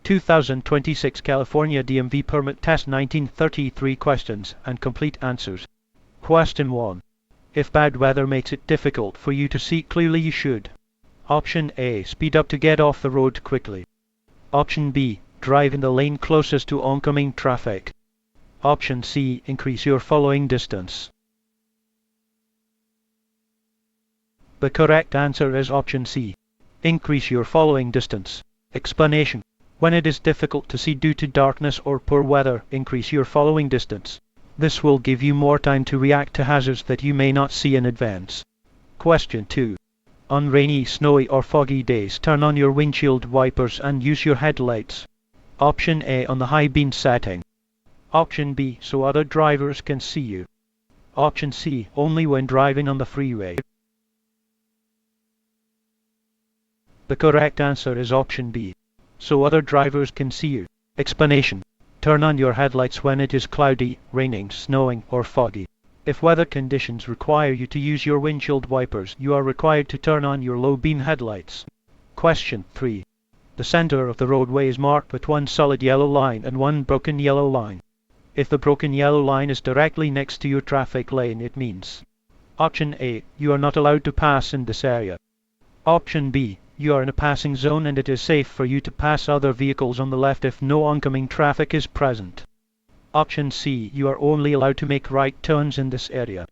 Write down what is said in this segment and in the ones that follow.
2026 California DMV Permit Test 1933 questions and complete answers. Question 1. If bad weather makes it difficult for you to see clearly, you should: Option A. Speed up to get off the road quickly. Option B. Drive in the lane closest to oncoming traffic. Option C. Increase your following distance. The correct answer is option C. Increase your following distance. Explanation: when it is difficult to see due to darkness or poor weather, increase your following distance. This will give you more time to react to hazards that you may not see in advance. Question 2. On rainy, snowy or foggy days, turn on your windshield wipers and use your headlights. Option A. On the high beam setting. Option B. So other drivers can see you. Option C. Only when driving on the freeway. The correct answer is option B. So other drivers can see you. Explanation: turn on your headlights when it is cloudy, raining, snowing, or foggy. If weather conditions require you to use your windshield wipers, you are required to turn on your low beam headlights. Question 3. The center of the roadway is marked with one solid yellow line and one broken yellow line. If the broken yellow line is directly next to your traffic lane, it means: Option A. You are not allowed to pass in this area. Option B. You are in a passing zone and it is safe for you to pass other vehicles on the left if no oncoming traffic is present. Option C. You are only allowed to make right turns in this area.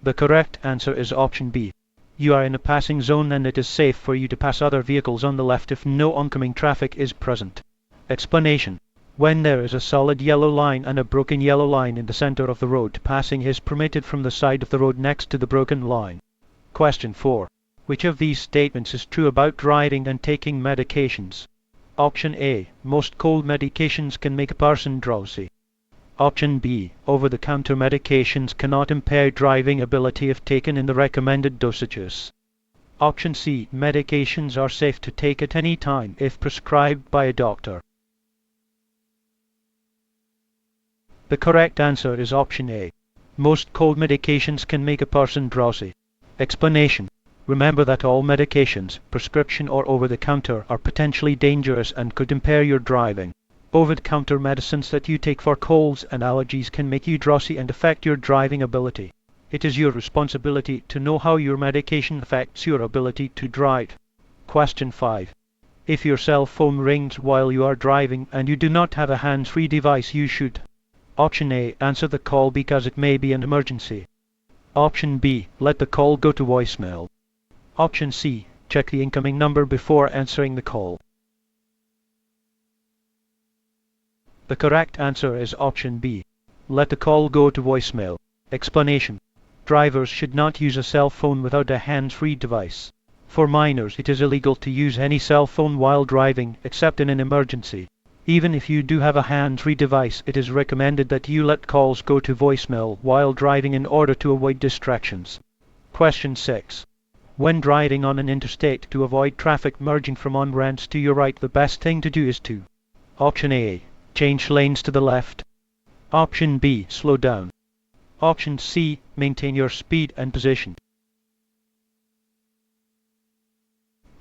The correct answer is option B. You are in a passing zone and it is safe for you to pass other vehicles on the left if no oncoming traffic is present. Explanation: when there is a solid yellow line and a broken yellow line in the center of the road, passing is permitted from the side of the road next to the broken line. Question 4. Which of these statements is true about driving and taking medications? Option A. Most cold medications can make a person drowsy. Option B. Over-the-counter medications cannot impair driving ability if taken in the recommended dosages. Option C. Medications are safe to take at any time if prescribed by a doctor. The correct answer is option A. Most cold medications can make a person drowsy. Explanation: remember that all medications, prescription or over-the-counter, are potentially dangerous and could impair your driving. Over-the-counter medicines that you take for colds and allergies can make you drowsy and affect your driving ability. It is your responsibility to know how your medication affects your ability to drive. Question 5. If your cell phone rings while you are driving and you do not have a hands-free device, you should: Option A. Answer the call because it may be an emergency. Option B. Let the call go to voicemail. Option C. Check the incoming number before answering the call. The correct answer is option B. Let the call go to voicemail. Explanation: drivers should not use a cell phone without a hands-free device. For minors, it is illegal to use any cell phone while driving, except in an emergency. Even if you do have a hands-free device, it is recommended that you let calls go to voicemail while driving in order to avoid distractions. Question 6. When driving on an interstate, to avoid traffic merging from on-ramps to your right, the best thing to do is to: Option A. Change lanes to the left. Option B. Slow down. Option C. Maintain your speed and position.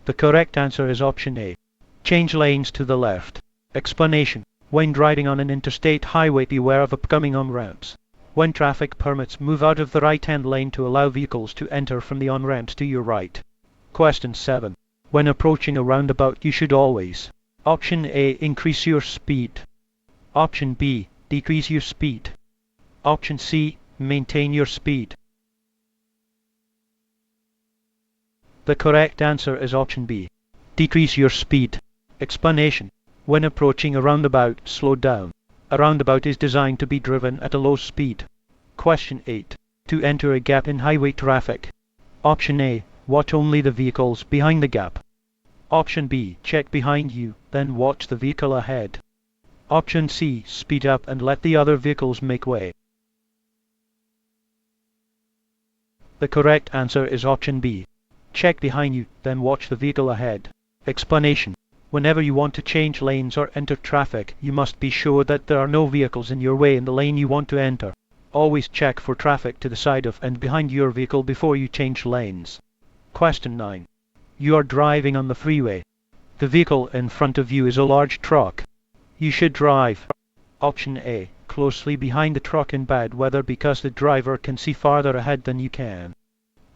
The correct answer is option A. Change lanes to the left. Explanation: when driving on an interstate highway, beware of upcoming on-ramps. When traffic permits, move out of the right-hand lane to allow vehicles to enter from the on-ramps to your right. Question 7. When approaching a roundabout, you should always: Option A. Increase your speed. Option B. Decrease your speed. Option C. Maintain your speed. The correct answer is option B. Decrease your speed. Explanation: when approaching a roundabout, slow down. A roundabout is designed to be driven at a low speed. Question 8. To enter a gap in highway traffic. Option A. Watch only the vehicles behind the gap. Option B. Check behind you, then watch the vehicle ahead. Option C. Speed up and let the other vehicles make way. The correct answer is option B. Check behind you, then watch the vehicle ahead. Explanation: whenever you want to change lanes or enter traffic, you must be sure that there are no vehicles in your way in the lane you want to enter. Always check for traffic to the side of and behind your vehicle before you change lanes. Question 9. You are driving on the freeway. The vehicle in front of you is a large truck. You should drive. Option A. Closely behind the truck in bad weather because the driver can see farther ahead than you can.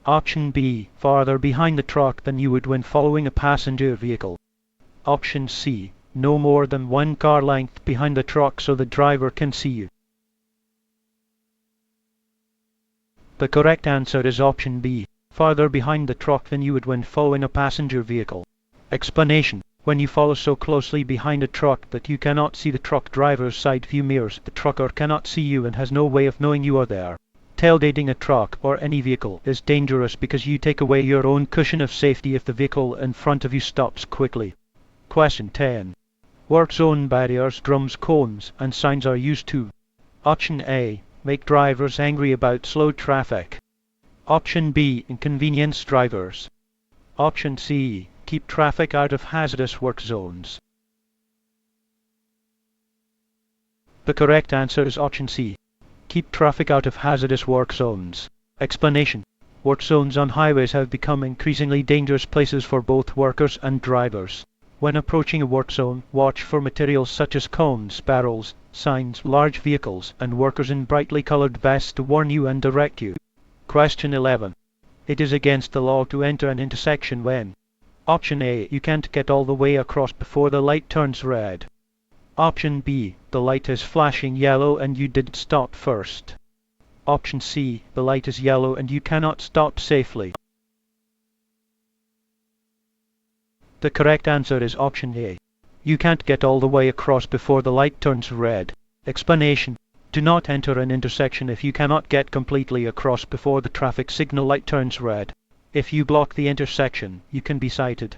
Option B. Farther behind the truck than you would when following a passenger vehicle. Option C. No more than 1 car length behind the truck so the driver can see you. The correct answer is option B. Farther behind the truck than you would when following a passenger vehicle. Explanation. When you follow so closely behind a truck that you cannot see the truck driver's side view mirrors, the trucker cannot see you and has no way of knowing you are there. Tailgating a truck or any vehicle is dangerous because you take away your own cushion of safety if the vehicle in front of you stops quickly. Question 10. What zone barriers, drums, cones, and signs are used to? Option A. Make drivers angry about slow traffic. Option B. Inconvenience drivers. Option C. Keep traffic out of hazardous work zones. The correct answer is option C. Keep traffic out of hazardous work zones. Explanation. Work zones on highways have become increasingly dangerous places for both workers and drivers. When approaching a work zone, watch for materials such as cones, barrels, signs, large vehicles, and workers in brightly colored vests to warn you and direct you. Question 11. It is against the law to enter an intersection when? Option A. You can't get all the way across before the light turns red. Option B. The light is flashing yellow and you did stop first. Option C. The light is yellow and you cannot stop safely. The correct answer is option A. You can't get all the way across before the light turns red. Explanation. Do not enter an intersection if you cannot get completely across before the traffic signal light turns red. If you block the intersection, you can be cited.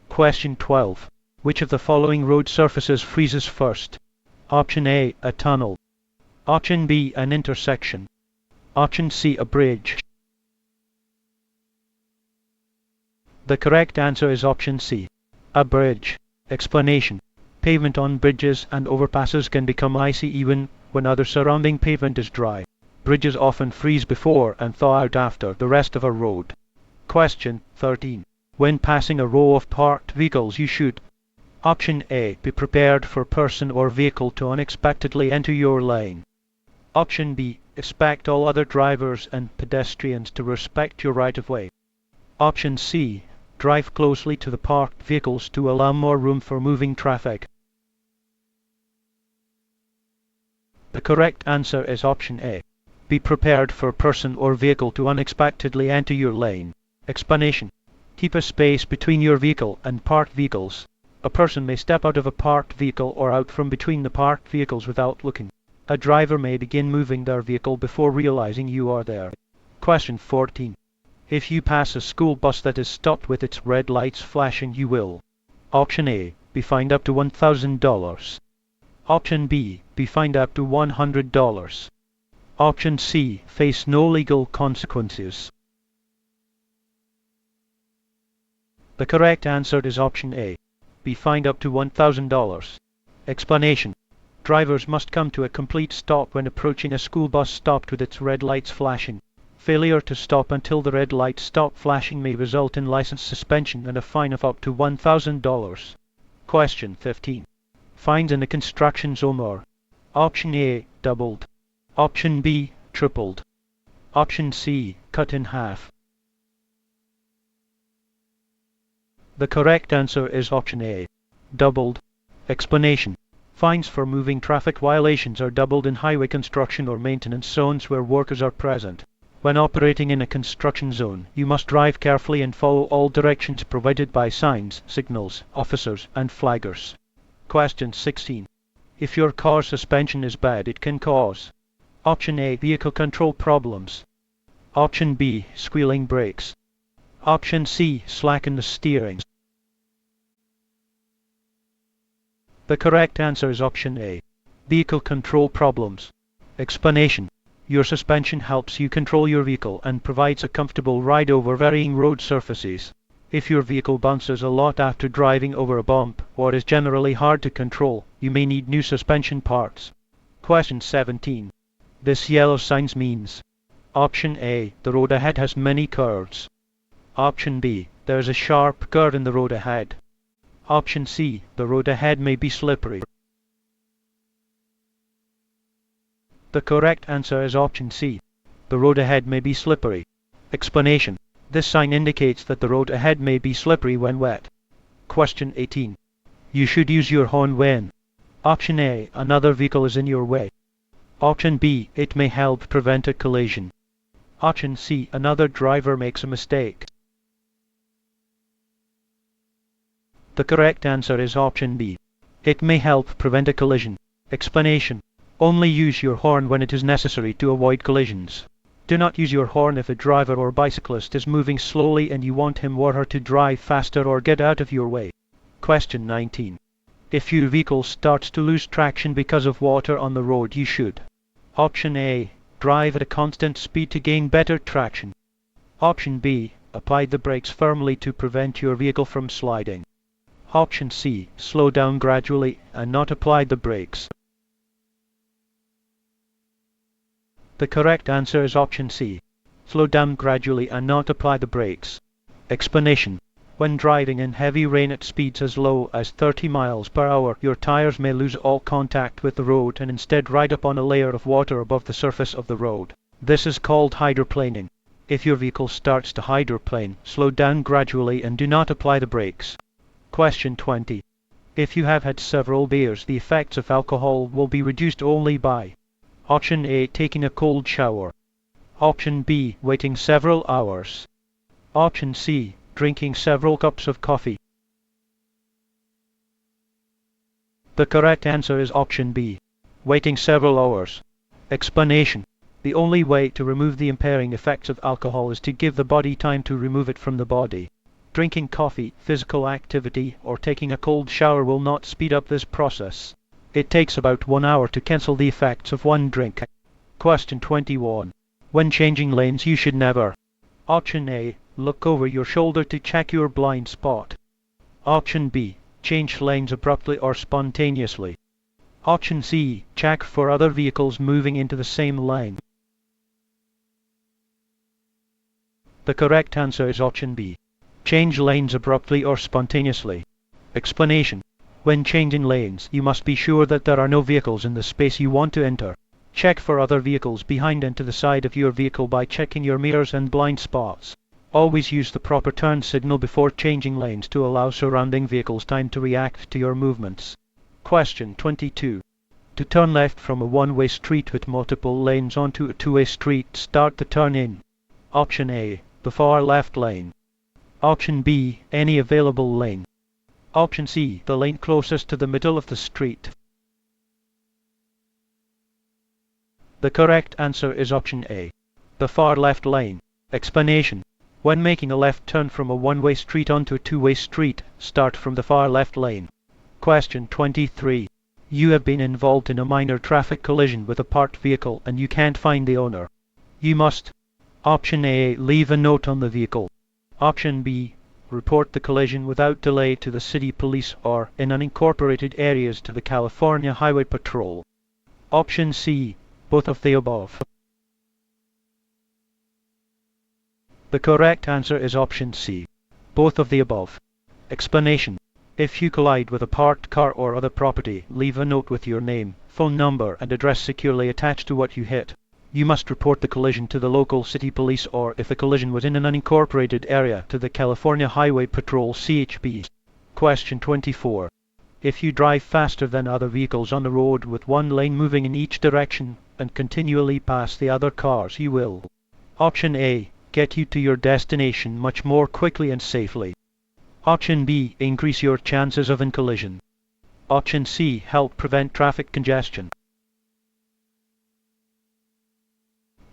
Question 12. Which of the following road surfaces freezes first? Option A. A tunnel. Option B. An intersection. Option C. A bridge. The correct answer is option C. A bridge. Explanation. Pavement on bridges and overpasses can become icy even when other surrounding pavement is dry. Bridges often freeze before and thaw out after the rest of a road. Question 13. When passing a row of parked vehicles you should: Option A. Be prepared for person or vehicle to unexpectedly enter your lane. Option B. Expect all other drivers and pedestrians to respect your right-of-way. Option C. Drive closely to the parked vehicles to allow more room for moving traffic. The correct answer is option A. Be prepared for person or vehicle to unexpectedly enter your lane. Explanation. Keep a space between your vehicle and parked vehicles. A person may step out of a parked vehicle or out from between the parked vehicles without looking. A driver may begin moving their vehicle before realizing you are there. Question 14. If you pass a school bus that is stopped with its red lights flashing, you will: Option A. Be fined up to $1,000. Option B. Be fined up to $100. Option C. Face no legal consequences. The correct answer is option A. Be fined up to $1,000. Explanation. Drivers must come to a complete stop when approaching a school bus stopped with its red lights flashing. Failure to stop until the red lights stop flashing may result in license suspension and a fine of up to $1,000. Question 15. Fines in a construction zone are: Option A. Doubled. Option B. Tripled. Option C. Cut in half. The correct answer is option A. Doubled. Explanation. Fines for moving traffic violations are doubled in highway construction or maintenance zones where workers are present. When operating in a construction zone, you must drive carefully and follow all directions provided by signs, signals, officers, and flaggers. Question 16. If your car's suspension is bad, it can cause: Option A. Vehicle control problems. Option B. Squealing brakes. Option C. Slack in the steering. The correct answer is option A. Vehicle control problems. Explanation. Your suspension helps you control your vehicle and provides a comfortable ride over varying road surfaces. If your vehicle bounces a lot after driving over a bump, or is generally hard to control, you may need new suspension parts. Question 17. This yellow sign means: Option A. The road ahead has many curves. Option B. There is a sharp curve in the road ahead. Option C. The road ahead may be slippery. The correct answer is option C. The road ahead may be slippery. Explanation. This sign indicates that the road ahead may be slippery when wet. Question 18. You should use your horn when. Option A. Another vehicle is in your way. Option B. It may help prevent a collision. Option C. Another driver makes a mistake. The correct answer is option B. It may help prevent a collision. Explanation. Only use your horn when it is necessary to avoid collisions. Do not use your horn if a driver or bicyclist is moving slowly and you want him or her to drive faster or get out of your way. Question 19. If your vehicle starts to lose traction because of water on the road, you should. Option A. Drive at a constant speed to gain better traction. Option B. Apply the brakes firmly to prevent your vehicle from sliding. Option C. Slow down gradually and not apply the brakes. The correct answer is option C. Slow down gradually and not apply the brakes. Explanation. When driving in heavy rain at speeds as low as 30 miles per hour, your tires may lose all contact with the road and instead ride up on a layer of water above the surface of the road. This is called hydroplaning. If your vehicle starts to hydroplane, slow down gradually and do not apply the brakes. Question 20. If you have had several beers, the effects of alcohol will be reduced only by. Option A. Taking a cold shower. Option B. Waiting several hours. Option C. Drinking several cups of coffee. The correct answer is option B. Waiting several hours. Explanation. The only way to remove the impairing effects of alcohol is to give the body time to remove it from the body. Drinking coffee, physical activity, or taking a cold shower will not speed up this process. It takes about 1 hour to cancel the effects of one drink. Question 21. When changing lanes, you should never. Option A. Look over your shoulder to check your blind spot. Option B. Change lanes abruptly or spontaneously. Option C. Check for other vehicles moving into the same lane. The correct answer is option B. Change lanes abruptly or spontaneously. Explanation. When changing lanes, you must be sure that there are no vehicles in the space you want to enter. Check for other vehicles behind and to the side of your vehicle by checking your mirrors and blind spots. Always use the proper turn signal before changing lanes to allow surrounding vehicles time to react to your movements. Question 22. To turn left from a one-way street with multiple lanes onto a two-way street, start the turn in. Option A. The far left lane. Option B. Any available lane. Option C. The lane closest to the middle of the street. The correct answer is option A. The far left lane. Explanation. When making a left turn from a one-way street onto a two-way street, start from the far left lane. Question 23. You have been involved in a minor traffic collision with a parked vehicle and you can't find the owner. You must. Option A. Leave a note on the vehicle. Option B. Report the collision without delay to the city police or, in unincorporated areas, to the California Highway Patrol. Option C. Both of the above. The correct answer is option C. Both of the above. Explanation. If you collide with a parked car or other property, leave a note with your name, phone number and address securely attached to what you hit. You must report the collision to the local city police or, if the collision was in an unincorporated area, to the California Highway Patrol (CHP). Question 24. If you drive faster than other vehicles on the road with one lane moving in each direction and continually pass the other cars, you will. Option A. Get you to your destination much more quickly and safely. Option B. Increase your chances of a collision. Option C. Help prevent traffic congestion.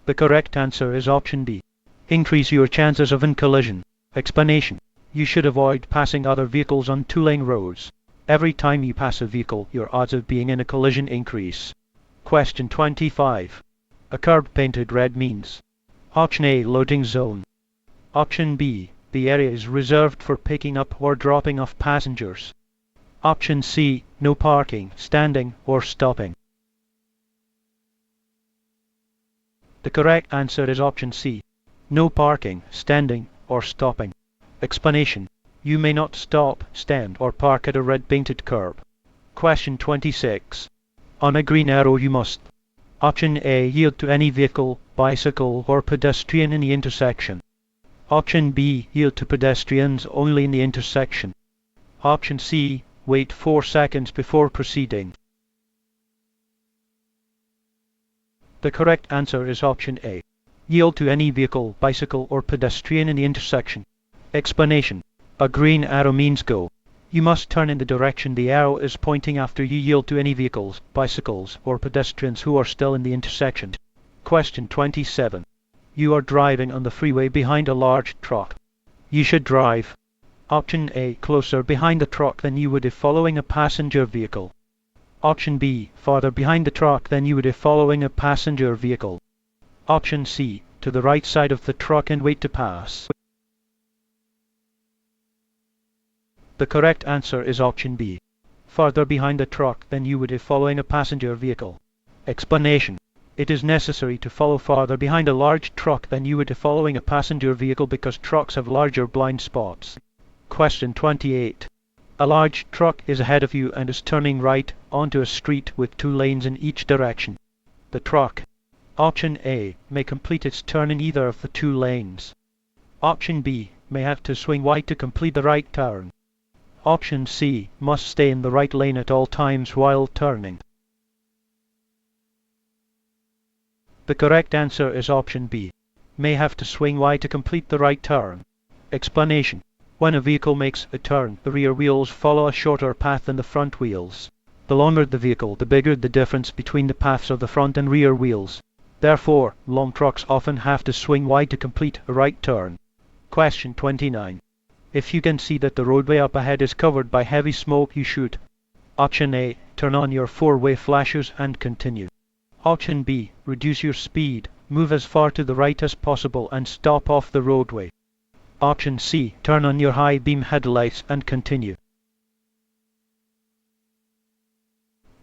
The correct answer is option B. Increase your chances of a collision. Explanation. You should avoid passing other vehicles on two-lane roads. Every time you pass a vehicle, your odds of being in a collision increase. Question 25. A curb painted red means. Option A. Loading zone. Option B. The area is reserved for picking up or dropping off passengers. Option C. No parking, standing, or stopping. The correct answer is option C. No parking, standing, or stopping. Explanation. You may not stop, stand, or park at a red painted curb. Question 26. On a green arrow you must. Option A. Yield to any vehicle, bicycle, or pedestrian in the intersection. Option B. Yield to pedestrians only in the intersection. Option C. Wait 4 seconds before proceeding. The correct answer is option A. Yield to any vehicle, bicycle, or pedestrian in the intersection. Explanation. A green arrow means go. You must turn in the direction the arrow is pointing after you yield to any vehicles, bicycles, or pedestrians who are still in the intersection. Question 27. You are driving on the freeway behind a large truck. You should drive. Option A. Closer behind the truck than you would if following a passenger vehicle. Option B. Farther behind the truck than you would if following a passenger vehicle. Option C. To the right side of the truck and wait to pass. The correct answer is option B. Farther behind the truck than you would if following a passenger vehicle. Explanation. It is necessary to follow farther behind a large truck than you would if following a passenger vehicle because trucks have larger blind spots. Question 28. A large truck is ahead of you and is turning right onto a street with 2 lanes in each direction. The truck, option A, may complete its turn in either of the 2 lanes. Option B, may have to swing wide to complete the right turn. Option C, must stay in the right lane at all times while turning. The correct answer is option B, may have to swing wide to complete the right turn. Explanation. When a vehicle makes a turn, the rear wheels follow a shorter path than the front wheels. The longer the vehicle, the bigger the difference between the paths of the front and rear wheels. Therefore, long trucks often have to swing wide to complete a right turn. Question 29. If you can see that the roadway up ahead is covered by heavy smoke, you should. Option A. Turn on your 4-way flashers and continue. Option B. Reduce your speed, move as far to the right as possible and stop off the roadway. Option C. Turn on your high beam headlights and continue.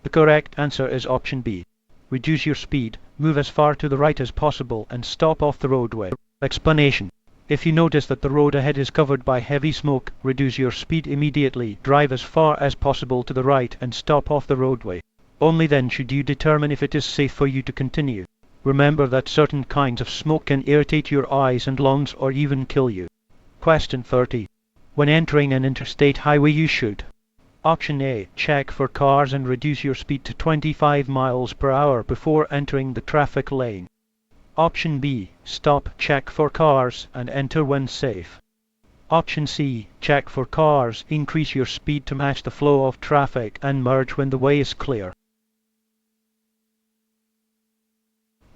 The correct answer is option B. Reduce your speed, move as far to the right as possible and stop off the roadway. Explanation. If you notice that the road ahead is covered by heavy smoke, reduce your speed immediately, drive as far as possible to the right and stop off the roadway. Only then should you determine if it is safe for you to continue. Remember that certain kinds of smoke can irritate your eyes and lungs or even kill you. Question 30. When entering an interstate highway you should. Option A. Check for cars and reduce your speed to 25 miles per hour before entering the traffic lane. Option B. Stop, check for cars, and enter when safe. Option C. Check for cars, increase your speed to match the flow of traffic, and merge when the way is clear.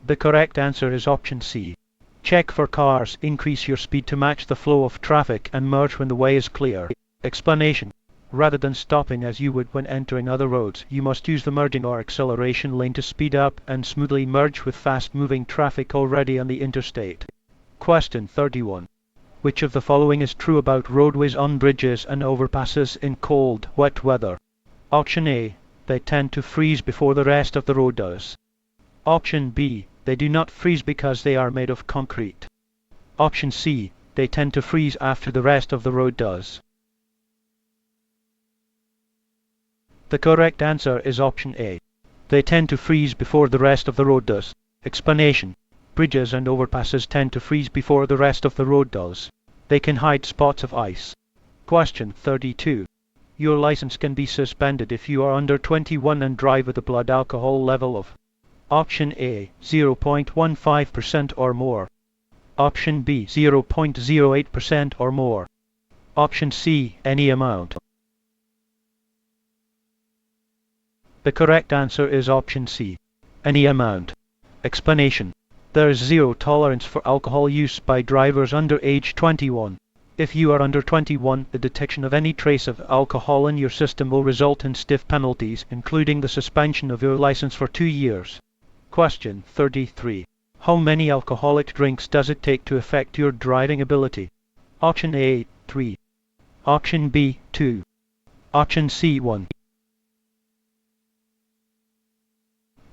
The correct answer is option C. Check for cars, increase your speed to match the flow of traffic, and merge when the way is clear. Explanation. Rather than stopping as you would when entering other roads, you must use the merging or acceleration lane to speed up and smoothly merge with fast-moving traffic already on the interstate. Question 31. Which of the following is true about roadways on bridges and overpasses in cold, wet weather? Option A. They tend to freeze before the rest of the road does. Option B. They do not freeze because they are made of concrete. Option C. They tend to freeze after the rest of the road does. The correct answer is option A. They tend to freeze before the rest of the road does. Explanation. Bridges and overpasses tend to freeze before the rest of the road does. They can hide spots of ice. Question 32. Your license can be suspended if you are under 21 and drive with a blood alcohol level of. Option A. 0.15% or more. Option B. 0.08% or more. Option C. Any amount. The correct answer is option C. Any amount. Explanation. There is zero tolerance for alcohol use by drivers under age 21. If you are under 21, the detection of any trace of alcohol in your system will result in stiff penalties, including the suspension of your license for 2 years. Question 33. How many alcoholic drinks does it take to affect your driving ability? Option A. 3. Option B. 2. Option C. 1.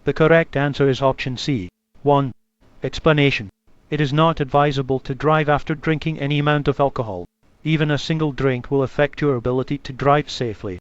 The correct answer is option C. 1. Explanation. It is not advisable to drive after drinking any amount of alcohol. Even a single drink will affect your ability to drive safely.